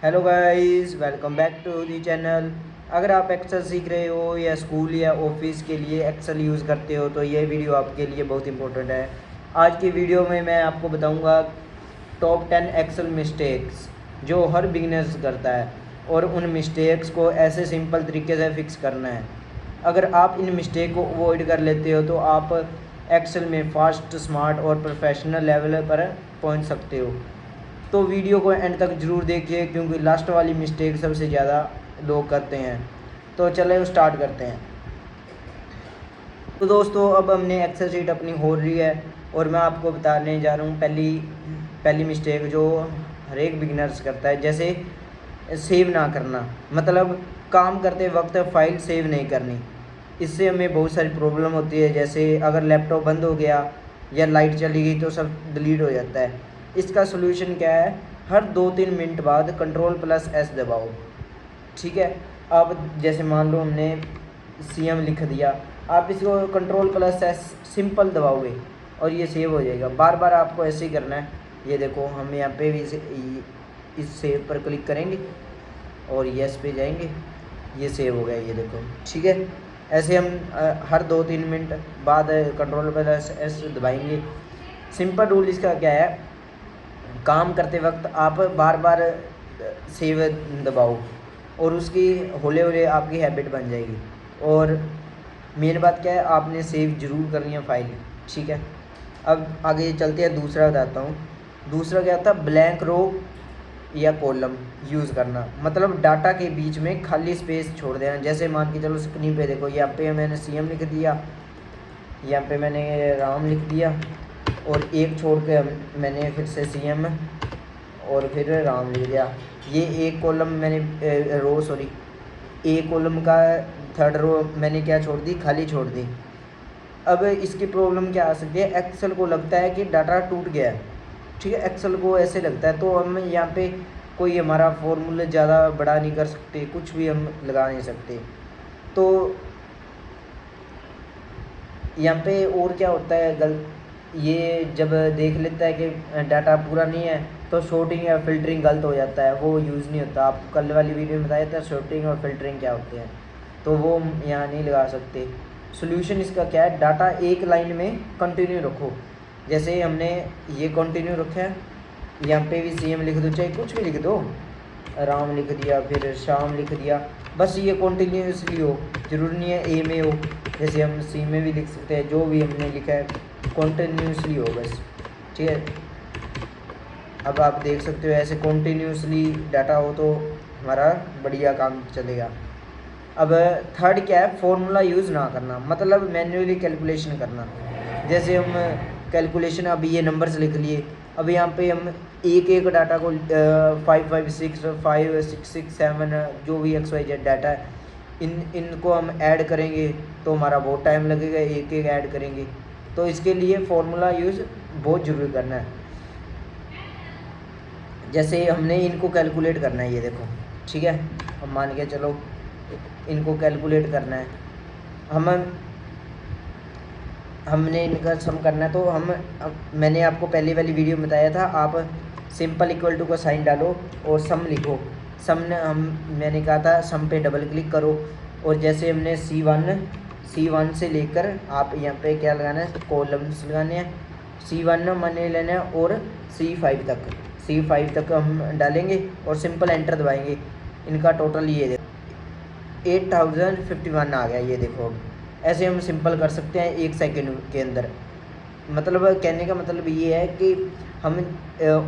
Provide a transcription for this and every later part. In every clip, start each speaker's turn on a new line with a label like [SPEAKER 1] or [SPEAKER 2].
[SPEAKER 1] Hello guys, welcome back to the channel. अगर आप Excel सीख रहे हो या स्कूल या ऑफिस के लिए एक्सेल यूज़ करते हो तो ये वीडियो आपके लिए बहुत इंपॉर्टेंट है। आज की वीडियो में मैं आपको बताऊंगा टॉप 10 एक्सेल मिस्टेक्स जो हर बिगिनर्स करता है और उन मिस्टेक्स को ऐसे सिंपल तरीके से फिक्स करना है। अगर आप इन मिस्टेक को अवॉइड कर लेते हो तो आप एक्सेल में फास्ट, स्मार्ट और प्रोफेशनल लेवल पर पहुंच सकते हो। तो वीडियो को एंड तक ज़रूर देखिए क्योंकि लास्ट वाली मिस्टेक सबसे ज़्यादा लोग करते हैं। तो चले स्टार्ट करते हैं। तो दोस्तों, अब हमने एक्सेल शीट अपनी खोल ली है और मैं आपको बताने जा रहा हूँ पहली मिस्टेक जो हर एक बिगिनर्स करता है, जैसे सेव ना करना। मतलब काम करते वक्त फ़ाइल सेव नहीं करनी। इससे हमें बहुत सारी प्रॉब्लम होती है, जैसे अगर लैपटॉप बंद हो गया या लाइट चली गई तो सब डिलीट हो जाता है। इसका सोल्यूशन क्या है? हर 2-3 मिनट बाद Ctrl+S दबाओ। ठीक है। अब जैसे मान लो हमने CM लिख दिया, आप इसको Ctrl+S सिंपल दबाओगे और ये सेव हो जाएगा। बार बार आपको ऐसे ही करना है। ये देखो, हम यहाँ पे भी इस सेव पर क्लिक करेंगे और यस पे जाएंगे, ये सेव हो गया, ये देखो। ठीक है। ऐसे हम हर 2-3 मिनट बाद Ctrl+S दबाएंगे। सिंपल रूल इसका क्या है? काम करते वक्त आप बार बार सेव दबाओ और उसकी हौले हौले आपकी हैबिट बन जाएगी। और मेन बात क्या है, आपने सेव ज़रूर करनी है फाइल। ठीक है। अब आगे चलते हैं, दूसरा बताता हूँ। दूसरा क्या था? ब्लैंक रो या कॉलम यूज़ करना। मतलब डाटा के बीच में खाली स्पेस छोड़ देना। जैसे मान के चलो, स्क्रीन पे देखो, यहाँ पे मैंने CM लिख दिया, यहाँ पे मैंने राम लिख दिया और एक छोड़ के मैंने फिर से CM और फिर राम लिख दिया। ये एक कॉलम मैंने एक कॉलम का थर्ड रो मैंने क्या छोड़ दी? खाली छोड़ दी। अब इसकी प्रॉब्लम क्या आ सकती है? एक्सेल को लगता है कि डाटा टूट गया है। ठीक है, एक्सेल को ऐसे लगता है। तो हम यहाँ पे कोई हमारा फॉर्मूला ज़्यादा बड़ा नहीं कर सकते, कुछ भी हम लगा नहीं सकते। तो यहाँ पे और क्या होता है? ये जब देख लेता है कि डाटा पूरा नहीं है तो शॉर्टिंग या फिल्टरिंग गलत हो जाता है, वो यूज़ नहीं होता। आपको कल वाली वीडियो में बताया था शॉर्टिंग और फिल्टरिंग क्या होते हैं, तो वो यहाँ नहीं लगा सकते। सोल्यूशन इसका क्या है? डाटा एक लाइन में कंटिन्यू रखो। जैसे हमने ये कंटिन्यू रखा है, यहाँ पे भी CM लिख दो, चाहे कुछ भी लिख दो, राम लिख दिया, फिर शाम लिख दिया। बस ये कॉन्टीन्यूसली हो, ज़रूरी नहीं है A में हो। जैसे हम C में भी लिख सकते हैं, जो भी हमने लिखा है कॉन्टीन्यूसली हो बस। ठीक है। अब आप देख सकते हो ऐसे कॉन्टीन्यूसली डाटा हो तो हमारा बढ़िया काम चलेगा। अब थर्ड क्या है? फॉर्मूला यूज़ ना करना। मतलब मैन्युअली कैलकुलेशन करना। जैसे हम कैलकुलेशन, अभी ये नंबर्स लिख लिए, अब यहाँ पे हम एक एक डाटा को 556 566 7 जो भी XYZ डाटा है, इनको हम ऐड करेंगे तो हमारा बहुत टाइम लगेगा, एक एक ऐड करेंगे। तो इसके लिए फॉर्मूला यूज़ बहुत ज़रूरी करना है। जैसे हमने इनको कैलकुलेट करना है, ये देखो। ठीक है। हम मान के चलो इनको कैलकुलेट करना है, हमने इनका सम करना है। तो मैंने आपको पहले वाली वीडियो में बताया था, आप सिंपल इक्वल टू का साइन डालो और सम लिखो। मैंने कहा था सम पे डबल क्लिक करो और जैसे हमने C1 से लेकर आप यहाँ पे क्या लगाना है? कॉलम्स लगाने हैं। C1 माने लेना है और C5 तक हम डालेंगे और सिंपल एंटर दबाएंगे। इनका टोटल ये देखो 8051 आ गया, ये देखो। अब ऐसे हम सिंपल कर सकते हैं 1 सेकेंड के अंदर। मतलब कहने का मतलब ये है कि हम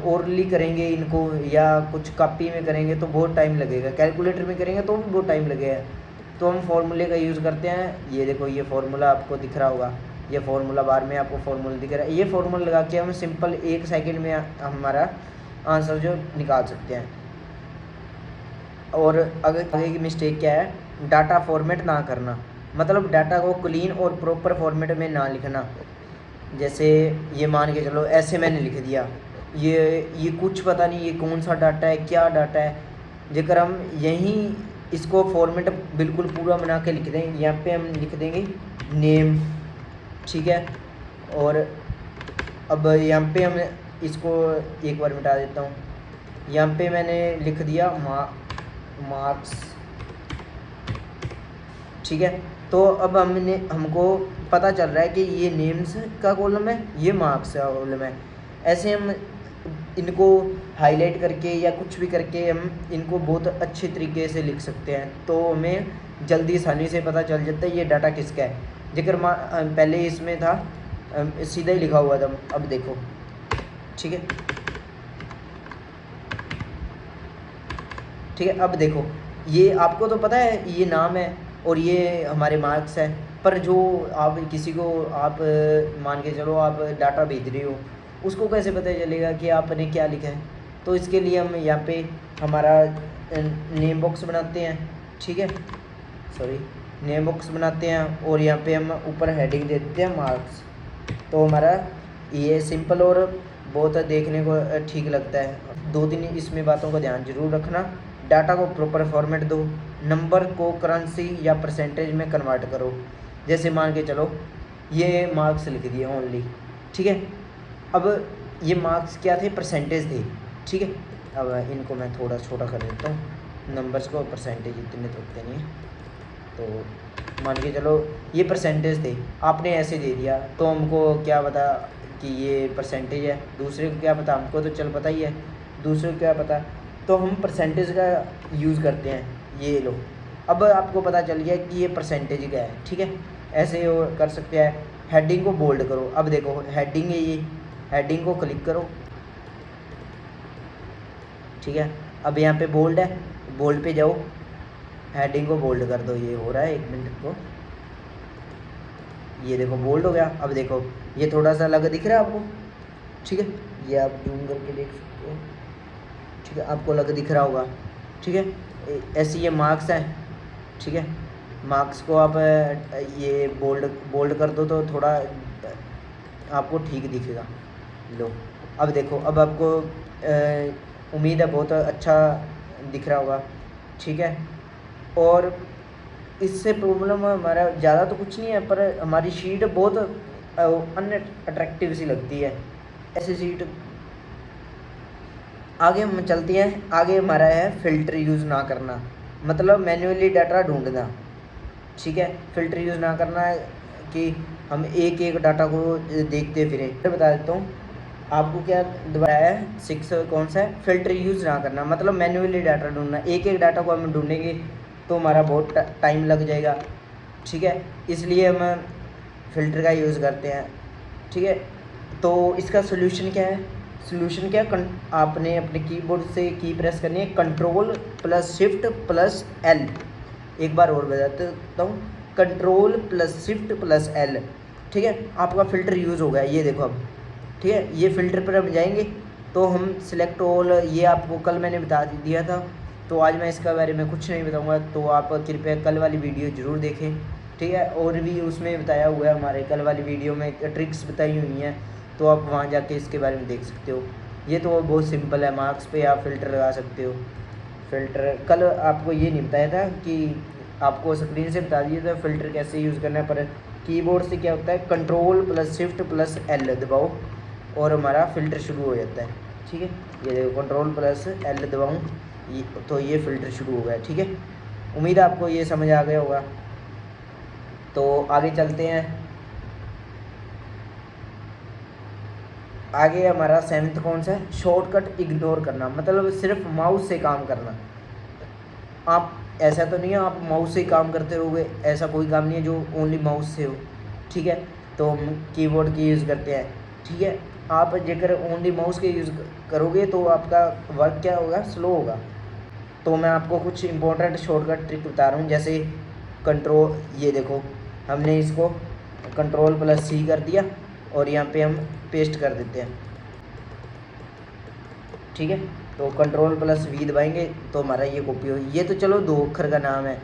[SPEAKER 1] ओरली करेंगे इनको या कुछ कॉपी में करेंगे तो बहुत टाइम लगेगा, कैलकुलेटर में करेंगे तो भी बहुत टाइम लगेगा। तो हम फार्मूले का यूज़ करते हैं। ये देखो, ये फार्मूला आपको दिख रहा होगा, ये फार्मूला बार में आपको फार्मूला दिख रहा है। ये फार्मूला लगा के हम सिंपल 1 सेकेंड में हमारा आंसर जो निकाल सकते हैं। और आगे की मिस्टेक क्या है? डाटा फॉर्मेट ना करना। मतलब डाटा को क्लीन और प्रॉपर फॉर्मेट में ना लिखना। जैसे ये मान के चलो ऐसे मैंने लिख दिया, ये कुछ पता नहीं ये कौन सा डाटा है, क्या डाटा है। जेकर हम यहीं इसको फॉर्मेट बिल्कुल पूरा बना के लिख दें, यहाँ पे हम लिख देंगे नेम। ठीक है। और अब यहाँ पे हम इसको एक बार मिटा देता हूँ। यहाँ पे मैंने लिख दिया मार्क्स, ठीक है। तो अब हमको पता चल रहा है कि ये नेम्स का कॉलम है, ये मार्क्स का कॉलम है। ऐसे हम इनको हाईलाइट करके या कुछ भी करके हम इनको बहुत अच्छे तरीके से लिख सकते हैं, तो हमें जल्दी आसानी से पता चल जाता है ये डाटा किसका है। जिक्र पहले इसमें था सीधा ही लिखा हुआ था, अब देखो, ठीक है, ठीक है। अब देखो, ये आपको तो पता है ये नाम है और ये हमारे मार्क्स है, पर जो आप किसी को आप मान के चलो आप डाटा भेज रहे हो, उसको कैसे पता चलेगा कि आपने क्या लिखा है। तो इसके लिए हम यहाँ पे हमारा नेम बॉक्स बनाते हैं, ठीक है, सॉरी, नेम बॉक्स बनाते हैं और यहाँ पे हम ऊपर हेडिंग दे देते हैं मार्क्स। तो हमारा ये सिंपल और बहुत देखने को ठीक लगता है। 2-3 इसमें बातों का ध्यान जरूर रखना। डाटा को प्रॉपर फॉर्मेट दो, नंबर को करेंसी या परसेंटेज में कन्वर्ट करो। जैसे मान के चलो ये मार्क्स लिख दिए ओनली, ठीक है। अब ये मार्क्स क्या थे, परसेंटेज थे, ठीक है। अब इनको मैं थोड़ा छोटा कर देता हूँ, नंबर्स को परसेंटेज इतने तो नहीं है। तो मान के चलो ये परसेंटेज थे, आपने ऐसे दे दिया, तो हमको क्या पता कि ये परसेंटेज है, दूसरे को क्या पता, हमको तो चल पता ही है, दूसरे को क्या पता। तो हम परसेंटेज का यूज़ करते हैं, ये लो। अब आपको पता चल गया कि ये परसेंटेज का है, ठीक है। ऐसे कर सकते हैं। हेडिंग को बोल्ड करो, अब देखो हेडिंग है ये, हेडिंग को क्लिक करो, ठीक है। अब यहाँ पे बोल्ड है, बोल्ड पे जाओ, हेडिंग को बोल्ड कर दो। ये हो रहा है, 1 मिनट को, ये देखो बोल्ड हो गया। अब देखो ये थोड़ा सा अलग दिख रहा है आपको, ठीक है, ये आप जूम करके देख सकते हो, ठीक है, आपको अलग दिख रहा होगा, ठीक है। ऐसे ये मार्क्स हैं, ठीक है। मार्क्स को आप ये बोल्ड कर दो तो थोड़ा आपको ठीक दिखेगा। लो, अब देखो, अब आपको उम्मीद है बहुत अच्छा दिख रहा होगा, ठीक है। और इससे प्रॉब्लम हमारा ज़्यादा तो कुछ नहीं है, पर हमारी शीट बहुत अनअट्रैक्टिव सी लगती है, ऐसी शीट। आगे हम चलते हैं। आगे हमारा है फ़िल्टर यूज़ ना करना, मतलब मैन्युअली डाटा ढूंढना, ठीक है। फ़िल्टर यूज़ ना करना है कि हम एक एक डाटा को देखते फिरें। मैं बता देता हूँ आपको क्या दोबारा है, 6 कौन सा है, फ़िल्टर यूज़ ना करना, मतलब मैन्युअली डाटा ढूंढना। एक एक डाटा को हम ढूंढेंगे तो हमारा बहुत टाइम लग जाएगा, ठीक है। इसलिए हम फ़िल्टर का यूज़ करते हैं, ठीक है। तो इसका सोल्यूशन क्या है, सोल्यूशन क्या, आपने अपने कीबोर्ड से की प्रेस करनी है, Ctrl+Shift+L। एक बार और बता देता हूँ, Ctrl+Shift+L, ठीक है। आपका फ़िल्टर यूज़ हो गया, ये देखो अब, ठीक है। ये फ़िल्टर पर हम जाएंगे तो हम सिलेक्ट ऑल, ये आपको कल मैंने बता दिया था, तो आज मैं इसका बारे में कुछ नहीं बताऊंगा, तो आप कृपया कल वाली वीडियो ज़रूर देखें, ठीक है। और भी उसमें बताया हुआ है, हमारे कल वाली वीडियो में ट्रिक्स बताई हुई हैं, तो आप वहाँ जाके इसके बारे में देख सकते हो। ये तो बहुत सिंपल है, मार्क्स पे आप फ़िल्टर लगा सकते हो। फ़िल्टर कल आपको ये नहीं बताया था कि आपको स्क्रीन से बता दिया था फ़िल्टर कैसे यूज़ करना है, पर कीबोर्ड से क्या होता है, Ctrl+Shift+L दबाओ और हमारा फ़िल्टर शुरू हो जाता है, ठीक है। ये देखो Ctrl+L दबाऊँ तो ये फ़िल्टर शुरू हो गया, ठीक है। उम्मीद है आपको ये समझ आ गया होगा। तो आगे चलते हैं। आगे हमारा 7th कौन सा है, शॉर्टकट इग्नोर करना, मतलब सिर्फ माउस से काम करना। आप ऐसा तो नहीं है आप माउस से काम करते रहोगे, ऐसा कोई काम नहीं है जो ओनली माउस से हो, ठीक है। तो हम कीबोर्ड की यूज़ करते हैं, ठीक है। आप जेकर ओनली माउस के यूज़ करोगे तो आपका वर्क क्या होगा, स्लो होगा। तो मैं आपको कुछ इंपॉर्टेंट शॉर्टकट ट्रिक बता रहा हूँ, जैसे कंट्रोल, ये देखो हमने इसको Ctrl+C कर दिया और यहाँ पे हम पेस्ट कर देते हैं, ठीक है। तो Ctrl+V दबाएंगे तो हमारा ये कॉपी हो। ये तो चलो 2 अक्षर का नाम है,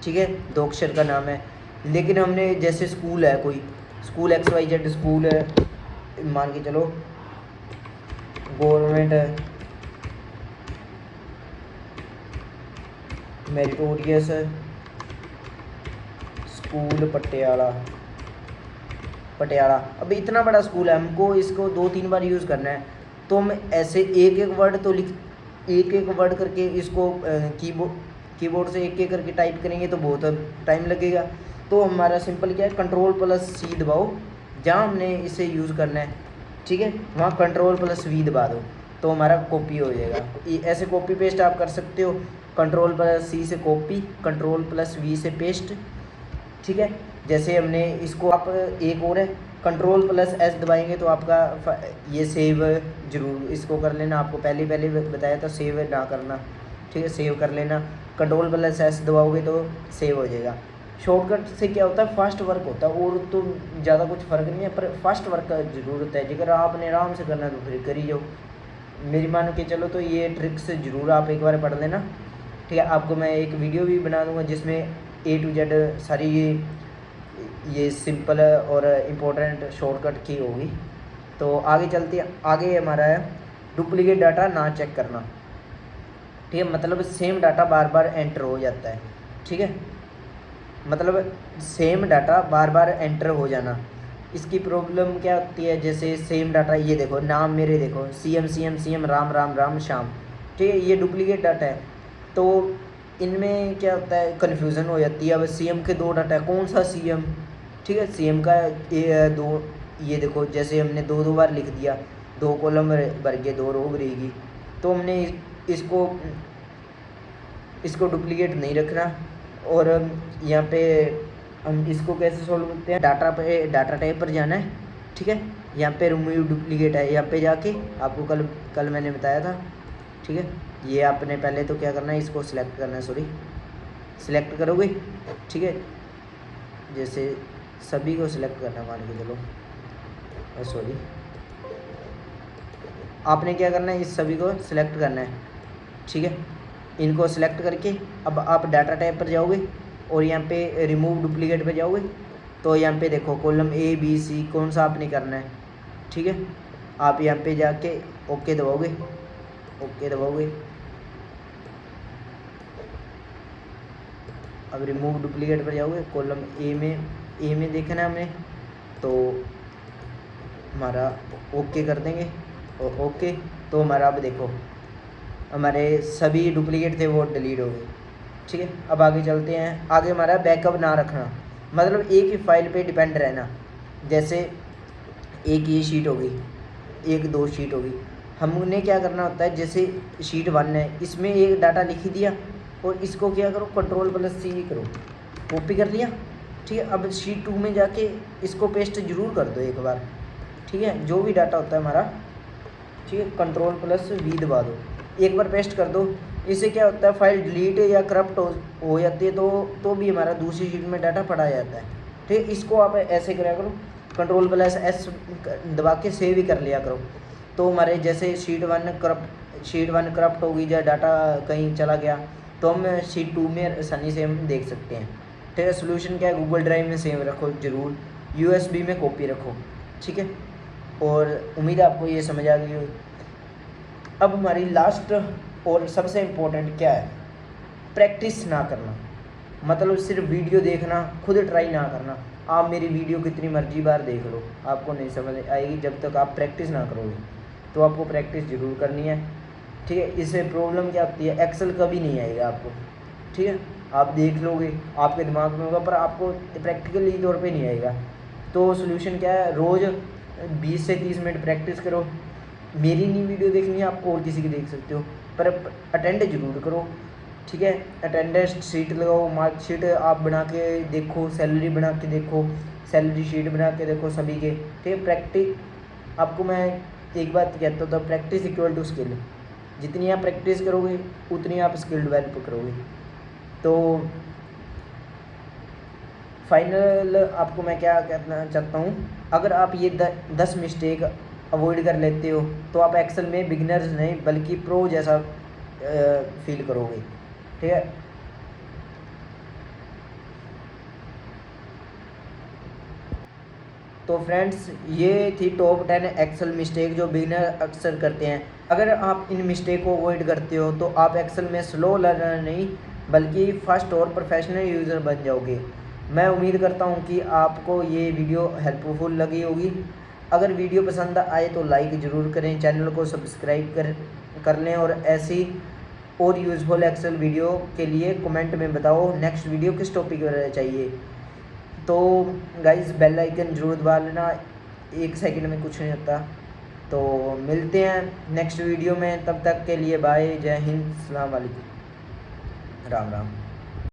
[SPEAKER 1] ठीक है, 2 अक्षर का नाम है। लेकिन हमने जैसे स्कूल है, कोई स्कूल XYZ स्कूल है, मान के चलो government meritorious school Patiala, Patiala. अब इतना बड़ा स्कूल है, हमको इसको 2-3 बार यूज़ करना है, तो हम ऐसे एक एक वर्ड तो एक एक वर्ड करके इसको कीबोर्ड से एक एक करके टाइप करेंगे तो बहुत टाइम लगेगा। तो हमारा सिंपल क्या है, Ctrl+C दबाओ जहाँ हमने इसे यूज़ करना है, ठीक है, वहाँ Ctrl+V दबा दो तो हमारा कॉपी हो जाएगा। ऐसे कॉपी पेस्ट आप कर सकते हो, Ctrl+C से कॉपी, Ctrl+V से पेस्ट, ठीक है। जैसे हमने इसको, आप एक और है, Ctrl+S दबाएंगे तो आपका ये सेव जरूर इसको कर लेना। आपको पहले बताया था सेव ना करना, ठीक है, सेव कर लेना। Ctrl+S दबाओगे तो सेव हो जाएगा। शॉर्टकट से क्या होता है, फास्ट वर्क होता है, और तो ज़्यादा कुछ फ़र्क नहीं है, पर फास्ट वर्क का ज़रूर होता है। अगर आपने आराम से करना है तो फिर करी जाओ, मेरी मान के चलो। तो ये ट्रिक्स ज़रूर आप एक बार पढ़ लेना, ठीक है। आपको मैं एक वीडियो भी बना दूंगा जिसमें A to Z सारी ये सिंपल और इम्पोर्टेंट शॉर्टकट की होगी। तो आगे चलते हैं। आगे हमारा है डुप्लीकेट डाटा ना चेक करना, ठीक है। मतलब सेम डाटा बार बार एंटर हो जाता है, ठीक है, मतलब सेम डाटा बार बार एंटर हो जाना। इसकी प्रॉब्लम क्या होती है, जैसे सेम डाटा, ये देखो नाम मेरे, देखो CM राम राम राम श्याम, ठीक है, ये डुप्लीकेट डाटा है। तो इनमें क्या होता है, कन्फ्यूज़न हो जाती है। अब CM के दो डाटा है, कौन सा CM, ठीक है, CM का दो, ये देखो जैसे हमने दो बार लिख दिया, 2 कॉलम भर के 2 रो भरेगी। तो हमने इसको इसको डुप्लीकेट नहीं रखना। और यहाँ पे हम इसको कैसे सॉल्व करते हैं, डाटा टाइप पर जाना है, ठीक है। यहाँ पे रिमूव डुप्लीकेट है, यहाँ पे जाके आपको कल मैंने बताया था, ठीक है। ये आपने पहले तो क्या करना है, इसको सिलेक्ट करना है, सॉरी सिलेक्ट करोगे, ठीक है, जैसे सभी को सिलेक्ट करना, मान के चलो, सॉरी आपने क्या करना है, इस सभी को सिलेक्ट करना है, ठीक है। इनको सिलेक्ट करके अब आप डाटा टाइप पर जाओगे और यहाँ पे रिमूव डुप्लीकेट पे जाओगे। तो यहाँ पे देखो कॉलम ABC कौन सा आपने करना है, ठीक है। आप यहाँ पे जाके ओके दबाओगे, अब रिमूव डुप्लीकेट पर जाओगे, कॉलम ए में देखना है हमने, तो हमारा ओके कर देंगे और ओके। तो हमारा अब देखो हमारे सभी डुप्लीकेट थे वो डिलीट हो गए, ठीक है। अब आगे चलते हैं। आगे हमारा बैकअप ना रखना, मतलब एक ही फाइल पे डिपेंड रहना। जैसे एक ये शीट होगी, एक 2 शीट होगी, हमने क्या करना होता है, जैसे शीट 1 है, इसमें एक डाटा लिख दिया और इसको क्या करो, Ctrl+C करो, कॉपी कर लिया, ठीक है। अब शीट 2 में जाके इसको पेस्ट जरूर कर दो एक बार, ठीक है, जो भी डाटा होता है हमारा, ठीक है, Ctrl+V दबा दो, एक बार पेस्ट कर दो। इससे क्या होता है, फाइल डिलीट या करप्ट हो जाती है तो भी हमारा दूसरी शीट में डाटा पड़ा जाता है, ठीक है। इसको आप ऐसे करा करो, Ctrl+S दबा के सेव ही कर लिया करो। तो हमारे जैसे शीट 1 करप्ट हो गई या डाटा कहीं चला गया तो हम शीट 2 में आसानी से हम देख सकते हैं, ठीक है। सोल्यूशन क्या है, गूगल ड्राइव में सेव रखो जरूर, USB में कॉपी रखो, ठीक है। और उम्मीद है आपको ये समझ आ गई हो। अब हमारी लास्ट और सबसे इम्पोर्टेंट क्या है, प्रैक्टिस ना करना, मतलब सिर्फ वीडियो देखना, खुद ट्राई ना करना। आप मेरी वीडियो कितनी मर्जी बार देख लो, आपको नहीं समझ आएगी जब तक आप प्रैक्टिस ना करोगे। तो आपको प्रैक्टिस ज़रूर करनी है, ठीक है। इससे प्रॉब्लम क्या होती है, एक्सेल कभी नहीं आएगा आपको, ठीक है। आप देख लोगे, आपके दिमाग में होगा, पर आपको प्रैक्टिकली तौर पे नहीं आएगा। तो सोल्यूशन क्या है, रोज़ 20 से 30 मिनट प्रैक्टिस करो। मेरी नहीं वीडियो देखनी है आपको, और किसी की देख सकते हो, पर अटेंड जरूर करो, ठीक है। अटेंडेंस शीट लगाओ, मार्कशीट आप बना के देखो, सैलरी बना के देखो, सैलरी शीट बना के देखो सभी के, ठीक है। प्रैक्टिस, आपको मैं एक बात कहता हूँ, तो प्रैक्टिस इक्वल टू स्किल, जितनी आप प्रैक्टिस करोगे उतनी आप स्किल डेवलप करोगे। तो फाइनल आपको मैं क्या कहना चाहता हूँ, अगर आप ये 10 मिस्टेक अवॉइड कर लेते हो तो आप एक्सेल में बिगिनर्स नहीं बल्कि प्रो जैसा फील करोगे, ठीक है। तो फ्रेंड्स, ये थी टॉप 10 एक्सेल मिस्टेक जो बिगिनर अक्सर करते हैं। अगर आप इन मिस्टेक को अवॉइड करते हो तो आप एक्सेल में स्लो लर्नर नहीं बल्कि फास्ट और प्रोफेशनल यूज़र बन जाओगे। मैं उम्मीद करता हूँ कि आपको ये वीडियो हेल्पफुल लगी होगी। अगर वीडियो पसंद आए तो लाइक ज़रूर करें, चैनल को सब्सक्राइब कर लें और ऐसी और यूज़फुल एक्सेल वीडियो के लिए कमेंट में बताओ नेक्स्ट वीडियो किस टॉपिक पर चाहिए। तो गाइस बेल आइकन जरूर दबा लेना, 1 सेकंड में कुछ नहीं होता। तो मिलते हैं नेक्स्ट वीडियो में, तब तक के लिए बाय, जय हिंद, अस्सलाम वालेकुम, राम राम।